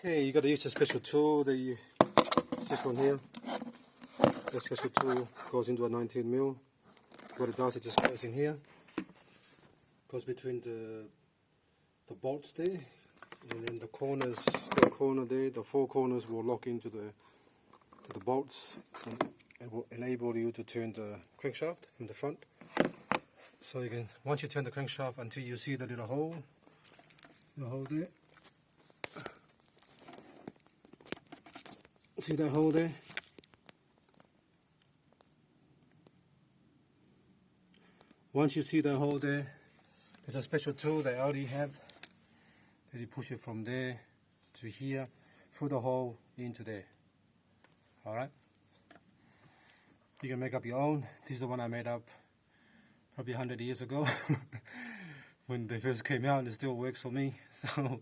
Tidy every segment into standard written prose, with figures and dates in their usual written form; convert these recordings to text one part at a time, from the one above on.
Okay, you got to use a special tool. This one here. The special tool goes into a 19mm. What it does, it just goes in here, goes between the bolts there, and then the corners, the four corners will lock into the bolts, and it will enable you to turn the crankshaft from the front. So you can, once you turn the crankshaft until you see the little hole, there. See that hole there? Once you see the hole there, there's a special tool that Audi have that you push it from there to here, through the hole into there. Alright? You can make up your own. This is the one I made up probably 100 years ago when they first came out, and it still works for me. So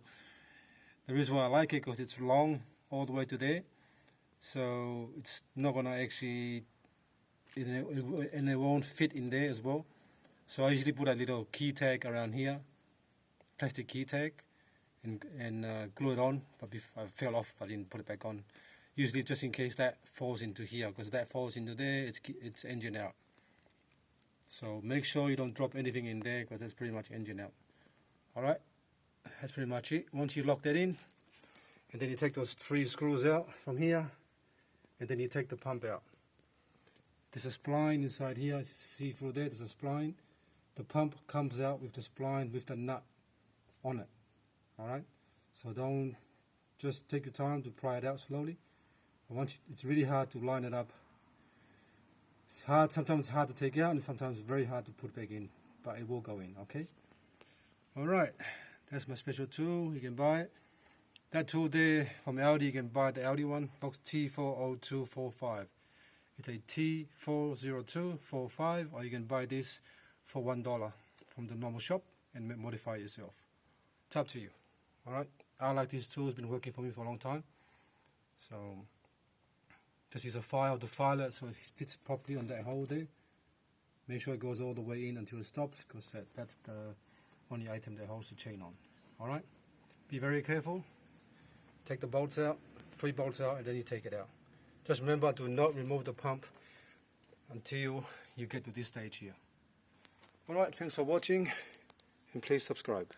the reason why I like it, because it's long all the way to there, so it's not gonna actually, and it won't fit in there as well. So I usually put a little key tag around here, plastic key tag, and glue it on, but I fell off, I didn't put it back on. Usually just in case that falls into here, because that falls into there, it's engine out. So make sure you don't drop anything in there, because that's pretty much engine out. Alright, that's pretty much it. Once you lock that in, and then you take those 3 screws out from here, and then you take the pump out. There's a spline inside here, see through there, there's a spline. The pump comes out with the spline with the nut on it. Alright, so don't, just take your time to pry it out slowly. It's really hard to line it up. It's hard, sometimes hard to take out, and sometimes very hard to put back in, but it will go in, okay? Alright, that's my special tool. You can buy it. That tool there from Audi, you can buy the Audi one, box T40245. It's a T40245, or you can buy this for $1 from the normal shop and modify it yourself. It's up to you. Alright, I like this tool, it's been working for me for a long time. So just use a file to file it so it fits properly on that hole there. Make sure it goes all the way in until it stops, because that's the only item that holds the chain on. Alright, be very careful. Take the bolts out, 3 bolts out, and then you take it out. Just remember, do not remove the pump until you get to this stage here. Alright, thanks for watching, and please subscribe.